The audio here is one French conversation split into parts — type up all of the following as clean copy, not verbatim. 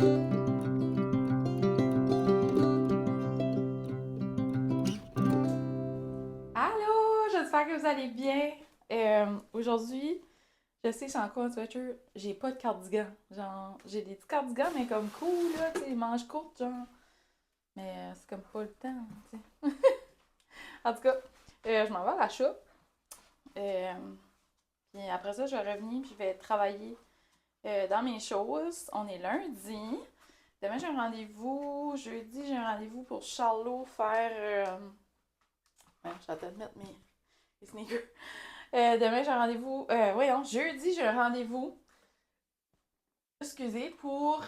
Allô, j'espère que vous allez bien. Aujourd'hui, je sais que j'ai encore un sweater, j'ai pas de cardigan. Genre, j'ai des petits cardigans, mais comme cool, là, tu sais, manches courtes, genre. Mais c'est comme pas le temps, tu sais. En tout cas, je m'en vais à la shop. Euh, Puis après ça, je vais revenir, puis je vais travailler dans mes choses. On est lundi. Demain, j'ai un rendez-vous. Jeudi, j'ai un rendez-vous pour Charlot faire. Ouais, j'attends de mettre mes sneakers. Demain, j'ai un rendez-vous. Voyons, jeudi, j'ai un rendez-vous. Excusez, pour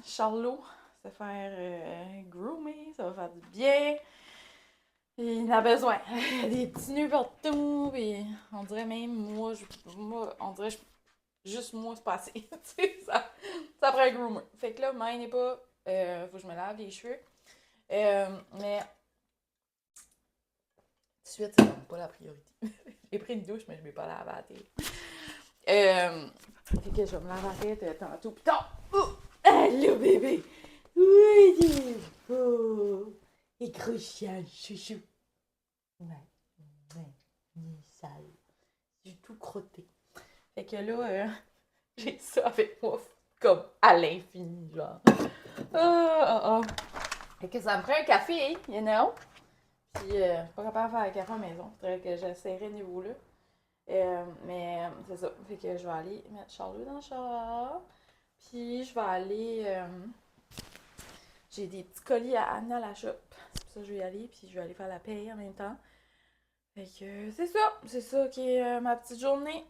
Charlot. Se faire groomer, ça va faire du bien. Il en a besoin. Des petits nœuds partout. Puis on dirait même, on dirait juste moi, c'est pas assez. Tu sais, ça prend un groomer. Fait que là, mine n'est pas. Faut que je me lave les cheveux. Mais tout de suite, c'est comme pas la priorité. J'ai pris une douche, mais je ne vais pas laver la tête. Fait que je vais me laver la tête tantôt. Putain! Allô, bébé! Oui, il est beau! Et crucial, chouchou. Ouais, ouais, il est sale. J'ai tout crotté. Fait que là, j'ai ça avec moi, comme à l'infini, genre. Ah. Fait que ça me prend un café, you know? Puis, pas capable de faire un café à la maison. Faudrait que j'essaierai ce niveau-là. Mais c'est ça. Fait que je vais aller mettre Charlot dans le char. Puis je vais aller. J'ai des petits colis à amener à la shop. C'est pour ça que je vais y aller. Puis je vais aller faire la paye en même temps. Fait que c'est ça. C'est ça qui est ma petite journée.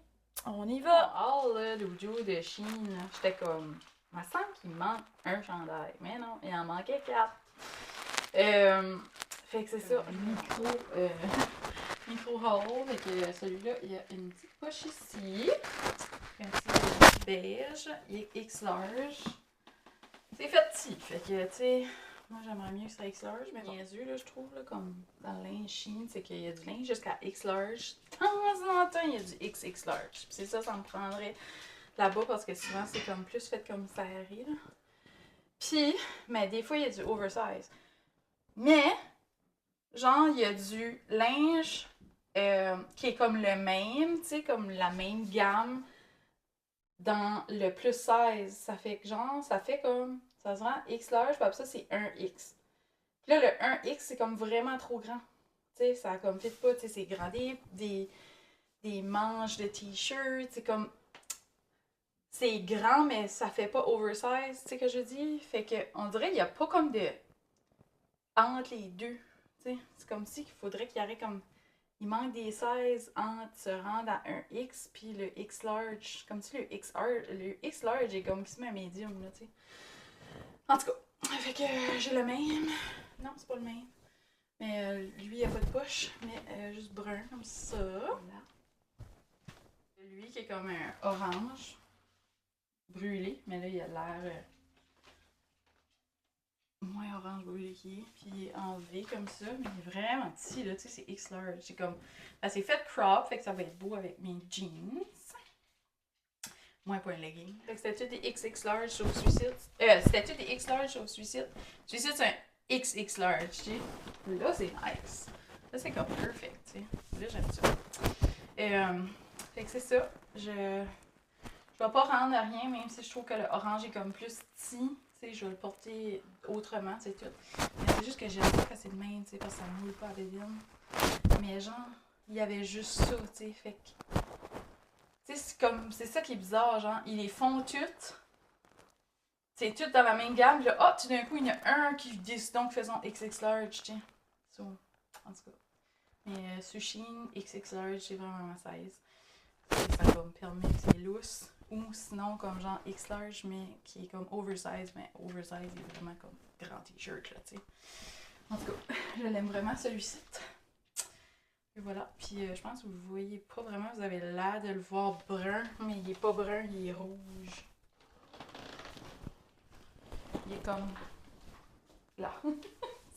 On y va. Oh là, l'audio de Chine. J'étais comme. Il me semble qu'il manque un chandail. Mais non, il en manquait quatre. Fait que c'est ça. Micro. Micro haul. Fait que celui-là, il y a une petite poche ici. Un petit beige. Il est X large. C'est fait petit. Fait que, tu sais, moi j'aimerais mieux que ce soit X large, mais niaiseux, là, je trouve, là, comme dans le linge Shein, c'est qu'il y a du linge jusqu'à X large. De temps en temps, il y a du XX large. Puis c'est ça, ça me prendrait là-bas parce que souvent c'est comme plus fait comme serré, là. Puis, mais des fois, il y a du oversize. Mais, genre, il y a du linge qui est comme le même, tu sais, comme la même gamme dans le plus 16. Ça fait que genre, ça fait comme. Ça se rend X large, puis après ça, c'est 1X. Puis là, le 1X, c'est comme vraiment trop grand. Tu sais, ça comme fit pas, tu sais, c'est grand. Des manches de t-shirt, c'est comme. C'est grand, mais ça fait pas oversize, tu sais que je dis. Fait que, on dirait qu'il y a pas comme de. Entre les deux. Tu sais, c'est comme si qu'il faudrait qu'il y aurait comme. Il manque des 16 entre se rendre à un X puis le X large. Comme si le X large est comme qui se met à medium, là, tu sais. En tout cas, fait que j'ai le même. Non, c'est pas le même. Mais lui, il a pas de poche, mais juste brun, comme ça. Voilà. Lui qui est comme un orange brûlé, mais là, il a l'air moins orange brûlé qu'il est. Puis il est en V comme ça, mais il est vraiment petit, là, tu sais, c'est X large. C'est comme. Ben, c'est fait crop, fait que ça va être beau avec mes jeans. Moins pas un legging. Fait que c'était-tu des XX large sur Suicide? C'était-tu des X large sur Suicide? Suicide, c'est un XX large, tu sais. Là, c'est nice. Là, c'est comme perfect, tu sais. Là, j'aime ça. Fait que c'est ça. Je vais pas rendre rien, même si je trouve que le orange est comme plus petit. Tu sais, je vais le porter autrement, c'est tout. Mais c'est juste que j'aime pas quand c'est le même, tu sais, parce que ça moule pas à bédine. Mais genre, il y avait juste ça, tu sais. Fait que tu sais, c'est ça qui est bizarre, genre, ils les font toutes. C'est tout dans la même gamme, puis là, tout d'un coup, il y en a un qui décide donc faisons XX large, tiens. So, en tout cas. Mais Sushin XX large, c'est vraiment ma size. Ça va me permettre, c'est lousse. Ou sinon, comme genre X large, mais qui est comme oversize, mais oversize, il est vraiment comme grand t-shirt, là, tu sais. En tout cas, je l'aime vraiment celui-ci. Et voilà. Puis je pense que vous voyez pas vraiment, vous avez l'air de le voir brun, mais il est pas brun, il est rouge. Il est comme là. Tu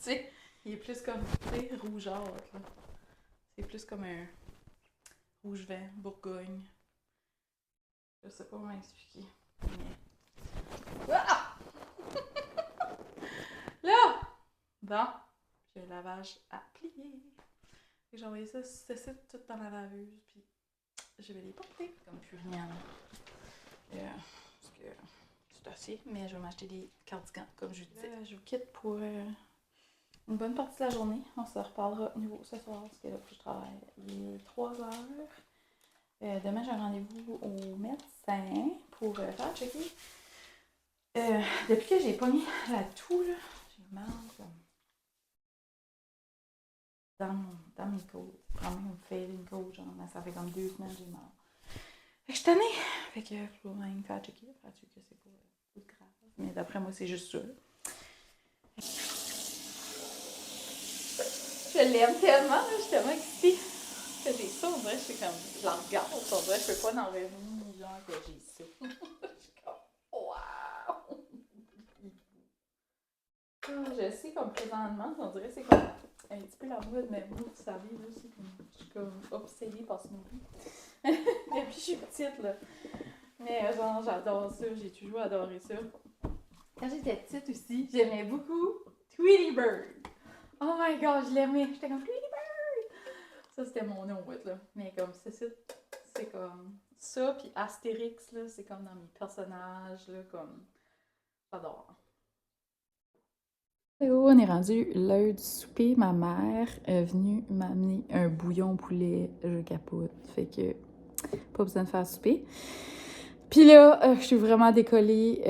sais, il est plus comme, tu sais, rougeâtre, là. C'est plus comme un rouge vert, bourgogne. Je sais pas comment expliquer. Mais... Bon, j'ai le lavage à plier. J'ai envoyé ça, ceci tout dans la laveuse, puis je vais les porter. Comme plus rien. Parce que c'est assez, mais je vais m'acheter des cardigans, comme je disais. Je vous quitte pour une bonne partie de la journée. On se reparlera nouveau ce soir, parce que là, faut que je travaille. Il est 3 heures. Demain, j'ai un rendez-vous au médecin pour faire checker. Depuis que j'ai pas mis la toux, là, j'ai mal dans mes côtes. Quand même, me fait une côte, genre, ça fait comme 2 semaines que j'ai mal. Fait que je suis tannée. Fait que faut même faire checker. Faire que c'est pas grave. Mais d'après moi, c'est juste ça. Je l'aime tellement, je suis tellement excitée. Que j'ai ça, on dirait, je suis comme. Je la regarde, on dirait, je peux pas en revenir, genre, que j'ai ça. Je suis comme. Waouh! Je sais, comme présentement, on dirait, c'est comme un petit peu la mode, mais moi, vous savez, là, c'est comme. Je suis comme obsédée par ce movie. Depuis que je suis petite, là. Mais genre, j'adore ça, j'ai toujours adoré ça. Quand j'étais petite aussi, j'aimais beaucoup Tweety Bird. Oh my god, je l'aimais. J'étais comme Tweety Bird! Ça, c'était mon nom, là. Mais comme c'est comme ça, puis Astérix, là, c'est comme dans mes personnages, là, comme. J'adore. Et oh, on est rendu l'heure du souper. Ma mère est venue m'amener un bouillon poulet. Je capote. Fait que pas besoin de faire souper. Puis là, je suis vraiment décollée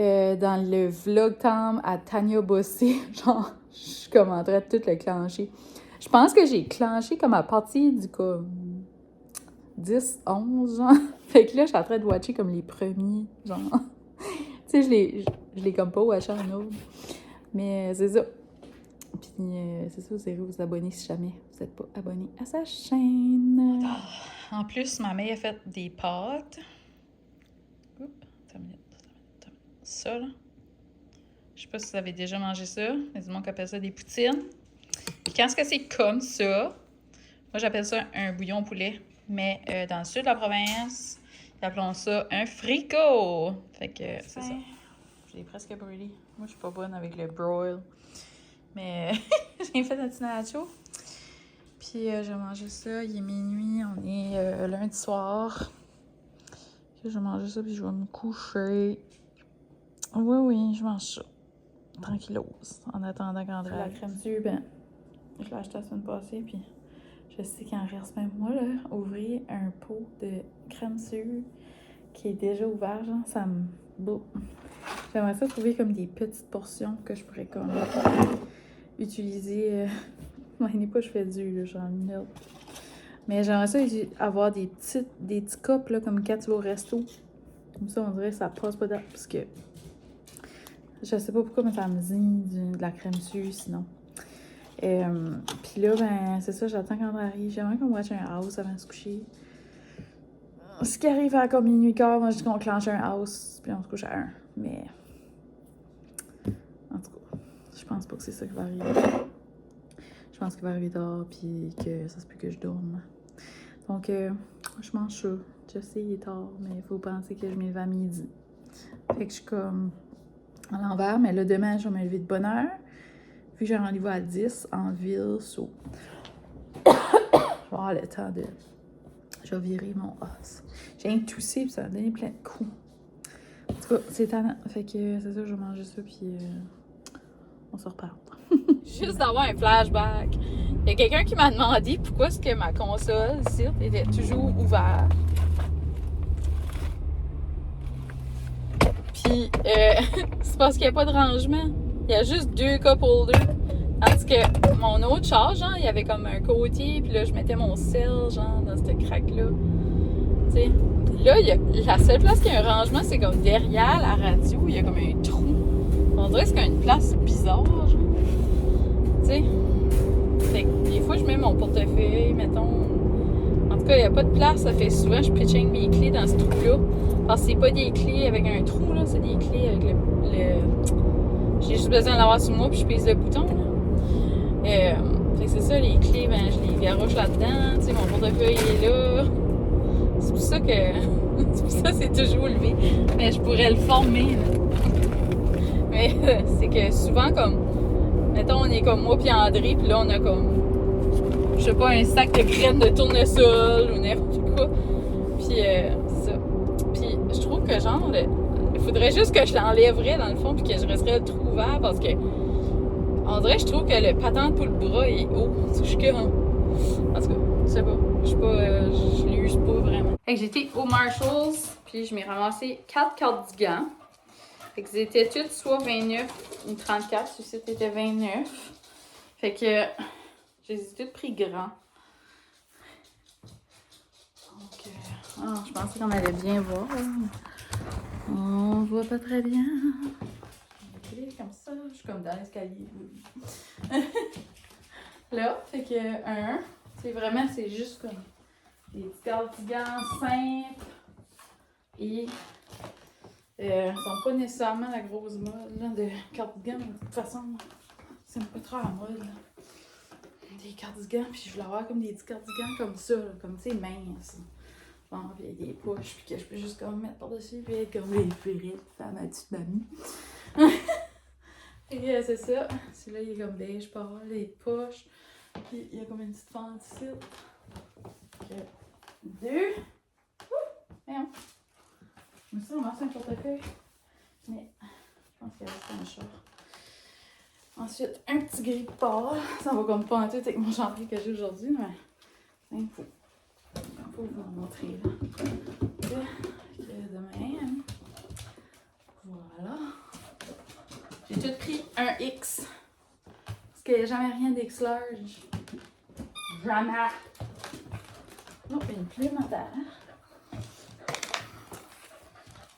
dans le vlog time à Tania Bossé. Genre, je suis comme en train de tout le clencher. Je pense que j'ai clenché comme à partir du comme 10, 11, genre. Fait que là, je suis en train de watcher comme les premiers, genre. Tu sais, je l'ai comme pas watché en autre. Mais c'est ça. Puis c'est ça, vous irez vous abonner si jamais vous n'êtes pas abonné à sa chaîne. En plus, ma mère a fait des pâtes. Oups, attends une minute. Ça, là. Je sais pas si vous avez déjà mangé ça. Il y a du monde qui appelle ça des poutines. Puis quand est-ce que c'est comme ça? Moi, j'appelle ça un bouillon poulet. Mais dans le sud de la province, ils appellent ça un fricot. Fait que c'est ça. Je l'ai presque brûlé. Moi, je suis pas bonne avec le broil. Mais j'ai fait un petit nacho. Puis j'ai mangé ça. Il est minuit. On est lundi soir. Je vais manger ça puis je vais me coucher. Oui, je mange ça. Tranquillos. En attendant qu'André. La crème dure, ben, je l'ai acheté la semaine passée. Puis je sais qu'il en reste même. Moi, là, ouvrir un pot de crème sûre qui est déjà ouvert, genre, ça me. Bon. J'aimerais ça trouver comme des petites portions que je pourrais comme utiliser. Ouais, n'est pas je fais du, là, j'en merde. Mais j'aimerais ça avoir des petits cups, là, comme quand tu vas au resto. Comme ça, on dirait que ça passe pas dedans. Parce que je sais pas pourquoi, mais ça me dit de la crème sûre, sinon. Puis là, ben, c'est ça, j'attends qu'André arrive. J'aimerais qu'on watch un house avant de se coucher. Ce qui arrive à comme minuit quart, moi, je dis qu'on clenche un house, puis on se couche à 1. Mais. En tout cas, je pense pas que c'est ça qui va arriver. Je pense qu'il va arriver tard, puis que ça se peut que je dorme. Donc, je mange ça. Je sais, il est tard, mais il faut penser que je me lève à midi. Fait que je suis comme à l'envers, mais là, demain, je vais me lever de bonne heure. Puis j'ai un rendez-vous à 10 en ville, so. Je vais avoir le temps de. Je vais virer mon os. J'ai un toussé, puis ça va donner plein de coups. En tout cas, c'est talent. Fait que c'est ça, je vais manger ça, puis on se reparle. Juste d'avoir un flashback. Il y a quelqu'un qui m'a demandé pourquoi est-ce que ma console ici était toujours ouverte. Puis, c'est parce qu'il n'y a pas de rangement. Il y a juste 2 cup holders. Tandis que mon autre charge, genre, il y avait comme un côté, puis là, je mettais mon sel, genre, dans cette craque-là. Tu sais. Là, la seule place qu'il y a un rangement, c'est comme derrière la radio, il y a comme un trou. On dirait que c'est comme une place bizarre, genre. Tu sais. Fait que des fois, je mets mon portefeuille, mettons. En tout cas, il n'y a pas de place. Ça fait souvent, je pitching mes clés dans ce trou-là. Parce que c'est pas des clés avec un trou, là. C'est des clés avec le... J'ai juste besoin de l'avoir sur moi, puis je pèse le bouton, là. Fait que c'est ça, les clés, ben, je les garoche là-dedans. Tu sais, mon portefeuille est là. C'est pour ça que... c'est pour ça que c'est toujours levé. Mais je pourrais le former, là. Mais c'est que souvent, comme... mettons, on est comme moi puis André, puis là, on a comme, je sais pas, un sac de graines de tournesol ou n'importe quoi. Puis, ça. Puis, je trouve que, genre, il faudrait juste que je l'enlèverais, dans le fond, puis que je resterais le trou ouvert, parce que, on dirait, je trouve que le patent pour le bras est haut. Je suis comme... En tout cas, je sais pas. Je l'use pas vraiment. Fait que j'étais au Marshalls, puis je m'ai ramassé 4 cardigans. Fait que étaient toutes soit 29 ou 34. Celui-ci était 29. Fait que je les ai toutes pris grands. Donc, je pensais qu'on allait bien voir. On voit pas très bien. Comme ça, je suis comme dans l'escalier. Là, fait que c'est vraiment, c'est juste comme des petits cardigans simples et sont pas nécessairement la grosse mode là, de cardigans, mais de toute façon, c'est pas trop à la mode. Là. Des cardigans, puis je voulais avoir comme des petits cardigans comme ça, là, comme tu sais, minces. Bon, puis avec des poches, puis que je peux juste comme mettre par-dessus, puis être comme les férites, faire ma petite mamie. Et c'est ça. Celui-là, il est comme beige pâle, les poches. Puis il y a comme une petite fente ici. Deux. Voyons. Je me suis ramassé un portefeuille. Mais je pense qu'il y a juste un short. Ensuite, un petit gris pâle. Ça va comme pas en tout avec mon chantier que j'ai aujourd'hui, mais c'est un fou. Il faut vous montrer là. Demain. Voilà. J'ai tout pris un X. Parce qu'il n'y a jamais rien d'X large. Jamais. Oh, une plume à terre.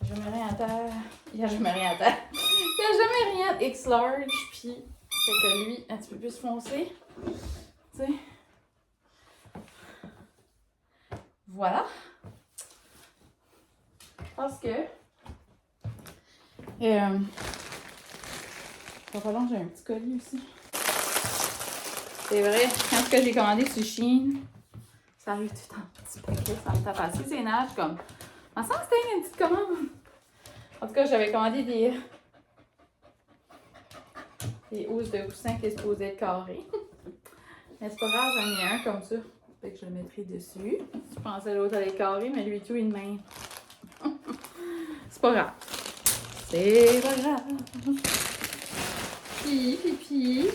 Jamais rien à terre. Il n'y a jamais rien à terre. Il n'y a jamais rien d'X large. Puis, fait que lui, un petit peu plus foncé. Tu sais. Voilà. Parce que. Il va falloir que j'ai un petit colis aussi. C'est vrai, quand j'ai commandé sur Shein, ça arrive tout en petit paquet, ça me tape assez ses nages comme. En sens, c'était une petite commande. En tout cas, j'avais commandé des housses de coussin qui se posaient carrés. Mais c'est pas grave, j'en ai un comme ça. Fait que je le mettrai dessus. Je pensais l'autre allait carré, mais lui tout est de même. C'est pas grave. C'est pas grave. Puis,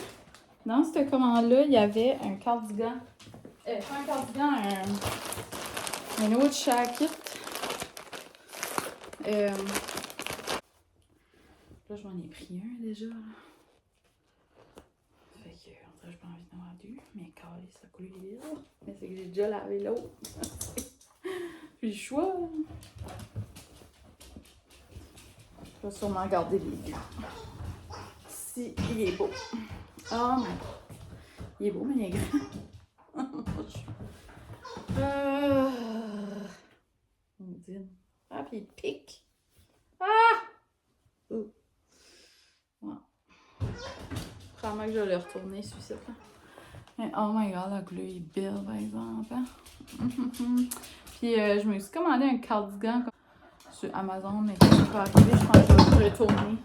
dans cette commande-là, il y avait un cardigan. Pas un cardigan, un autre jacket. Là, je m'en ai pris un déjà. Fait que, on dirait que j'ai pas envie d'en avoir deux. Mais calé, ça coule vite. Mais c'est que j'ai déjà lavé l'autre. Puis le choix. Je vais sûrement garder les deux. Si, il est beau. Oh my god. Il est beau, mais il est grand. On dit. Ah, puis il pique. Ah! Ouais. Probablement que je vais le retourner, celui-ci. Mais oh my god, la couleur est belle, par exemple. Hein? Puis je me suis commandé un cardigan sur Amazon, mais quand je vais arriver, je pense que je vais le retourner.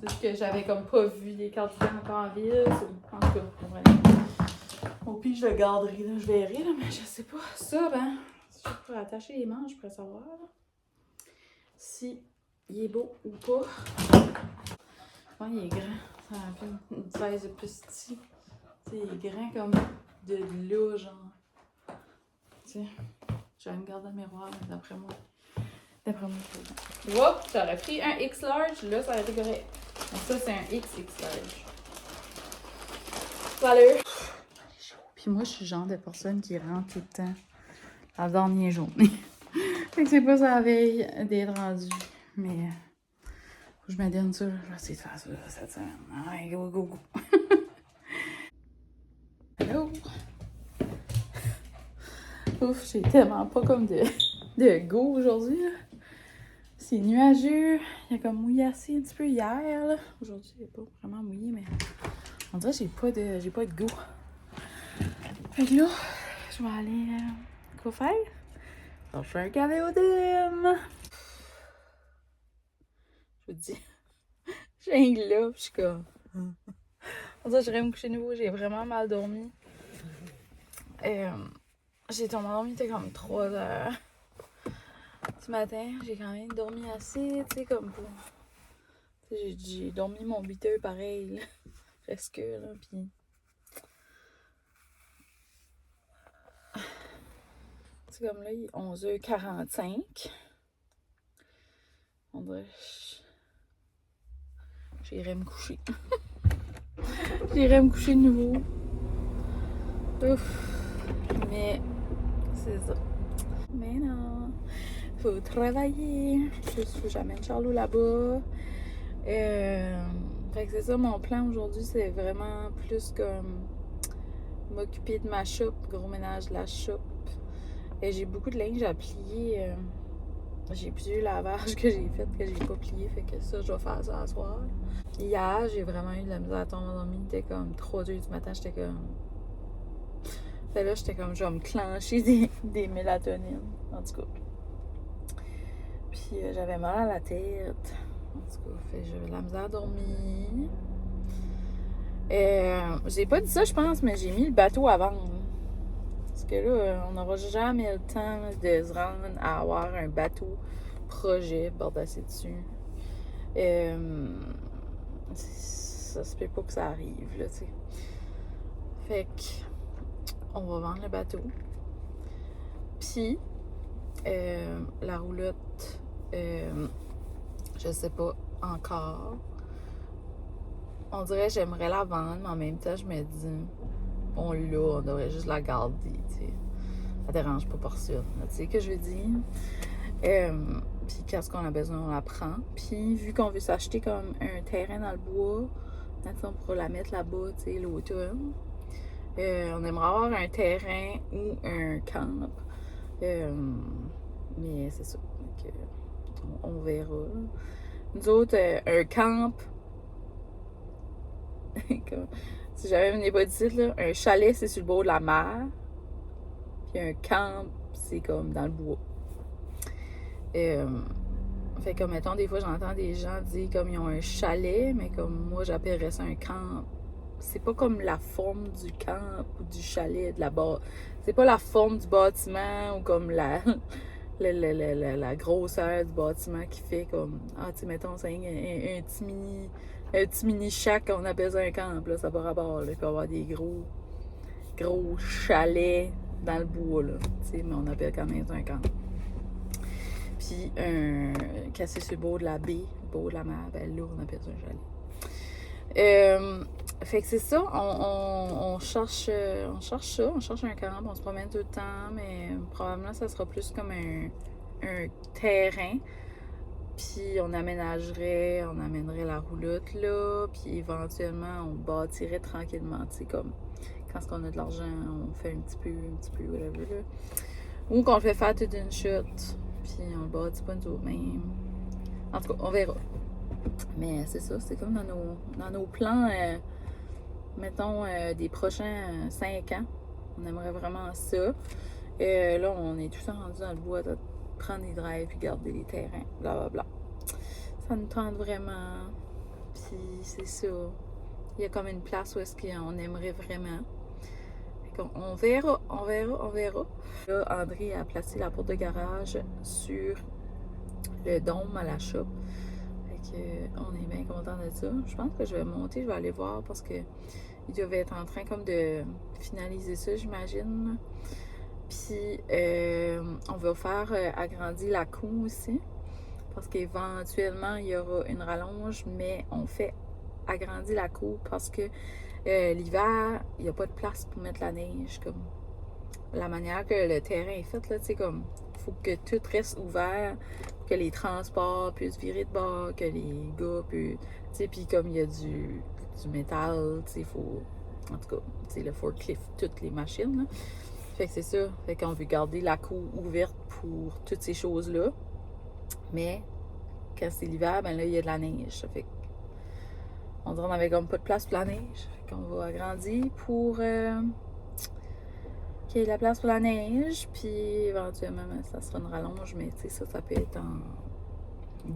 C'est juste que j'avais comme pas vu des cardigans encore en ville. En tout cas, au pire, je le garderai, là, je verrai, là, mais je sais pas. Ça, ben, si je pourrais attacher les manches, je pourrais savoir si il est beau ou pas. Ouais, il est grand. Ça a une size plus petit. Il est grand comme de là, genre. Tu sais, je vais me garder le miroir, d'après moi. Oups, j'aurais pris un X large, là, ça aurait été correct. Donc ça, c'est un XX large. Salut! Puis moi, je suis le genre de personne qui rentre tout le temps la dernière journée. Fait que c'est pas ça la veille d'être rendu. Mais faut que je me donne ça. Je vais essayer de faire ça cette semaine. Allez, go, go, go. Hello! Ouf, j'ai tellement pas comme de go aujourd'hui. C'est nuageux. Il y a comme mouillé assez un petit peu hier. Là. Aujourd'hui, il n'est pas vraiment mouillé, mais on dirait que j'ai pas de go. Fait que là, je vais aller quoi faire? Je vais faire un café au thème. Je vous dis, j'ai un là, je suis comme. Pour ça, j'irai me coucher nouveau. J'ai vraiment mal dormi. J'ai tombé endormie, c'était comme 3 heures. Ce matin, j'ai quand même dormi assez, tu sais, comme pour... J'ai dormi mon 8 heures pareil, là. Presque, là, pis... C'est comme là, il est 11h45. On dirait... J'irai me coucher. J'irai me coucher de nouveau. Ouf. Mais... c'est ça. Mais non... Faut travailler. Faut que j'amène Charlot là-bas. Fait que c'est ça, mon plan aujourd'hui, c'est vraiment plus comme m'occuper de ma shop, gros ménage de la shop. Et j'ai beaucoup de linge à plier. J'ai plusieurs lavages que j'ai fait que j'ai pas plié, fait que ça, je vais faire ça à soir. Hier, j'ai vraiment eu de la misère à tomber endormie. Il était comme 3h du matin, j'étais comme... Fait là, j'étais comme, je vais me clencher des mélatonines, en tout cas. Puis j'avais mal à la tête. En tout cas, fait j'avais de la misère à dormir. J'ai pas dit ça, je pense, mais j'ai mis le bateau à vendre. Parce que là, on n'aura jamais le temps de se rendre à avoir un bateau projet bordasser dessus. Ça se peut pas que ça arrive, là, tu sais. Fait que, on va vendre le bateau. Puis, la roulotte, je sais pas encore. On dirait que j'aimerais la vendre, mais en même temps, je me dis, on l'a, on devrait juste la garder, tu sais. Ça dérange pas personne, tu sais ce que je veux dire. Puis quand on a besoin, on la prend. Puis vu qu'on veut s'acheter comme un terrain dans le bois, on pourra la mettre là-bas, tu sais, l'automne. On aimerait avoir un terrain ou un camp. Mais c'est ça. Donc, on verra. Nous autres, un camp... si j'avais venais pas d'ici, là, un chalet, c'est sur le bord de la mer. Puis un camp, c'est comme dans le bois. Fait que, mettons, des fois, j'entends des gens dire comme ils ont un chalet, mais comme moi, j'appellerais ça un camp. C'est pas comme la forme du camp ou du chalet, de la base. C'est pas la forme du bâtiment ou comme la grosseur du bâtiment qui fait comme... Ah, tu sais, mettons, c'est un petit mini shack, on appelle ça un camp, là, ça n'a pas rapport, là. Il peut y avoir des gros chalets dans le bois, là, tu sais, mais on appelle quand même ça un camp. Puis, cassé sur le bord de la baie, le bord de la mer, ben là, on appelle ça un chalet. Fait que c'est ça, on cherche ça, on cherche un camp, on se promène tout le temps, mais probablement ça sera plus comme un terrain. Puis on amènerait la roulotte là, puis éventuellement on bâtirait tranquillement, tu sais, comme quand on a de l'argent, on fait un petit peu, whatever là. Ou qu'on le fait faire toute une chute, puis on le bâtit pas nous autres mêmes. En tout cas, on verra. Mais c'est ça, c'est comme dans nos plans, mettons, des prochains 5 ans. On aimerait vraiment ça. Là, on est tout le temps rendu dans le bois de prendre des drives puis garder les terrains, blablabla. Ça nous tente vraiment. Puis c'est ça. Il y a comme une place où est-ce qu'on aimerait vraiment. On verra. Là, André a placé la porte de garage sur le dôme à la shop. Fait que on est bien content de ça. Je pense que je vais monter, je vais aller voir parce que ils doivent être en train comme de finaliser ça, j'imagine. Puis on va faire agrandir la cour aussi. Parce qu'éventuellement, il y aura une rallonge, mais on fait agrandir la cour parce que l'hiver, il n'y a pas de place pour mettre la neige. Comme la manière que le terrain est fait, là, tu sais, comme il faut que tout reste ouvert, que les transports puissent virer de bord, que les gars puissent. Tu sais, puis comme il y a du métal, tu sais, il faut. En tout cas, tu sais, le forklift, toutes les machines, là. Fait que c'est ça. Fait qu'on veut garder la cour ouverte pour toutes ces choses-là. Mais quand c'est l'hiver, ben là, il y a de la neige. Fait on dirait qu'on avait comme pas de place pour la neige. Fait qu'on va agrandir pour qu'il y ait de la place pour la neige. Puis éventuellement, ben, ça sera une rallonge. Mais tu sais, ça peut être en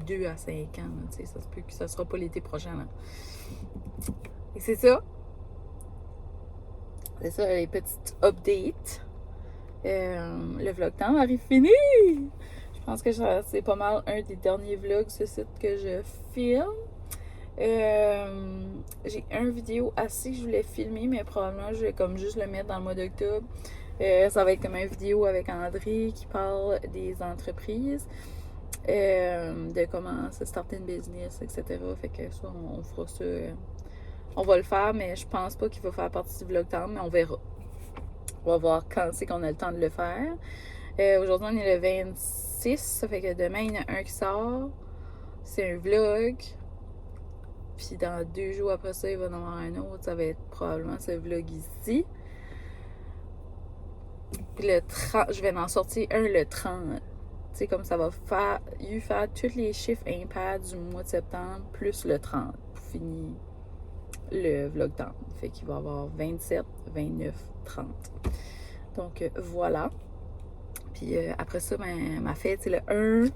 2 à 5 ans. Tu sais, ça se peut que ça sera pas l'été prochain. Là. Et c'est ça. C'est ça, les petites updates. Le vlog temps arrive fini! Je pense que c'est pas mal un des derniers vlogs ce site que je filme. J'ai un vidéo assez que je voulais filmer, mais probablement je vais comme juste le mettre dans le mois d'octobre. Ça va être comme une vidéo avec André qui parle des entreprises, de comment se starter une business, etc. Fait que ça, on fera ça. On va le faire, mais je pense pas qu'il va faire partie du vlog temps, mais on verra. On va voir quand c'est qu'on a le temps de le faire. Aujourd'hui, on est le 26, ça fait que demain, il y en a un qui sort. C'est un vlog. Puis dans 2 jours après ça, il va y en avoir un autre. Ça va être probablement ce vlog ici. Puis le 30, je vais en sortir un le 30. Tu sais, comme ça va faire tous les chiffres impairs du mois de septembre, plus le 30 pour finir le vlog temps. Fait qu'il va y avoir 27, 29, 30. Donc voilà. Puis après ça, ma fête, c'est le 1.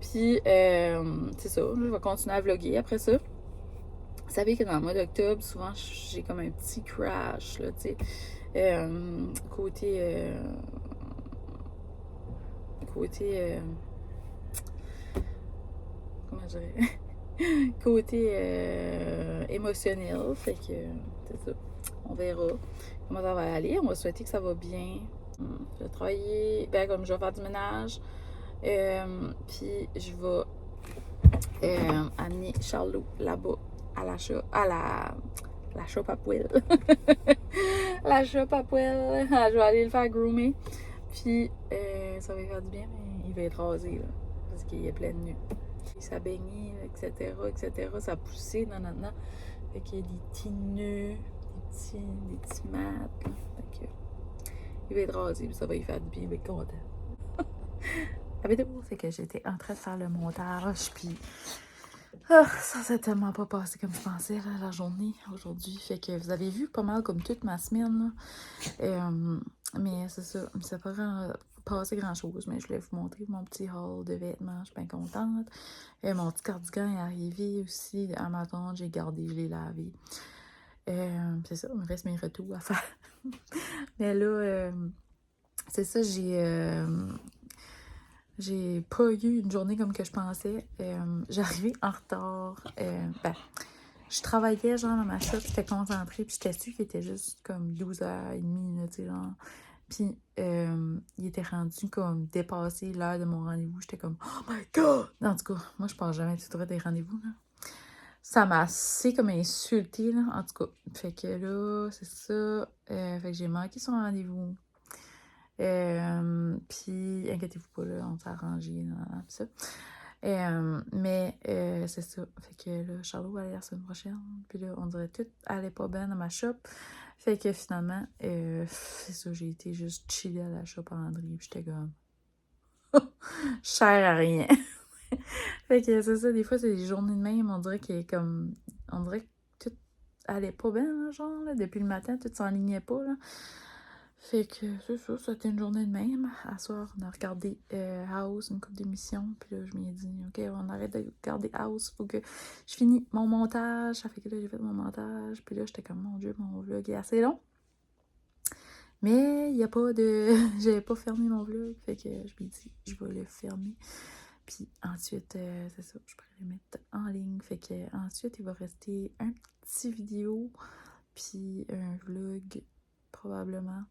Puis c'est ça, je vais continuer à vlogger après ça. Vous savez que dans le mois d'octobre, souvent, j'ai comme un petit crash, là, tu sais. Comment je dirais? Côté émotionnel. Fait que c'est ça. On verra comment ça va aller. On va souhaiter que ça va bien. Je vais travailler. Ben, comme je vais faire du ménage. Puis je vais amener Charlot là-bas à la shop à poêle. La shop à poêle. Je vais aller le faire groomer. Puis ça va lui faire du bien, mais il va être rasé là, parce qu'il est plein de nœuds. Ça baignait, etc., etc. Ça a poussé, nanana. Fait qu'il y a des petits nœuds, des petits mats. Fait que, il va être rasé, puis ça va lui faire du bien, il va être content. La vidéo, c'est que j'étais en train de faire le montage, puis ça s'est tellement pas passé comme je pensais, là, la journée aujourd'hui. Fait que vous avez vu pas mal comme toute ma semaine, là. Mais c'est ça, ça n'a pas passé grand-chose, mais je voulais vous montrer mon petit haul de vêtements, je suis bien contente. Mon petit cardigan est arrivé aussi à Amazon, j'ai gardé, je l'ai lavé. C'est ça, il me reste mes retours à faire. Mais là, c'est ça, j'ai pas eu une journée comme que je pensais. J'arrivais en retard. Je travaillais genre dans ma shop, j'étais concentrée, puis j'étais sûre qu'il était juste comme 12h30, là, tu sais, genre. Puis il était rendu comme dépassé l'heure de mon rendez-vous. J'étais comme oh my god! En tout cas, moi je passe jamais tout droit des rendez-vous, là. Ça m'a assez comme insulté, là, en tout cas. Fait que là, c'est ça. Fait que j'ai manqué son rendez-vous. Puis, inquiétez-vous pas, là, on s'est arrangé, pis ça. Mais c'est ça. Fait que là, Charlot va aller la semaine prochaine. Puis là, on dirait tout allait pas bien dans ma shop. Fait que finalement, c'est ça, j'ai été juste chiller à la shop à André. Puis j'étais comme je sers à rien. Fait que c'est ça, des fois, c'est des journées de même. On dirait on dirait que tout allait pas bien, là, genre, là. Depuis le matin, tout s'enlignait pas, là. Fait que c'est ça, c'était une journée de même. À soir, on a regardé House, une couple d'émissions. Puis là, je m'y ai dit, OK, on arrête de regarder House. Faut que je finis mon montage. Ça fait que là, j'ai fait mon montage. Puis là, j'étais comme, mon Dieu, mon vlog est assez long. Mais il n'y a pas de... J'avais pas fermé mon vlog. Fait que je m'ai dit, je vais le fermer. Puis ensuite, c'est ça, je pourrais le mettre en ligne. Fait que ensuite, il va rester un petit vidéo. Puis un vlog probablement.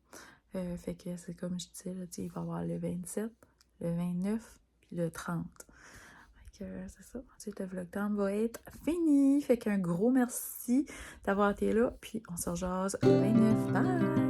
Fait que c'est comme je disais, là, il va y avoir le 27, le 29, puis le 30. Fait que c'est ça. Ensuite, le vlog time va être fini. Fait qu'un gros merci d'avoir été là. Puis on se rejase le 29. Bye!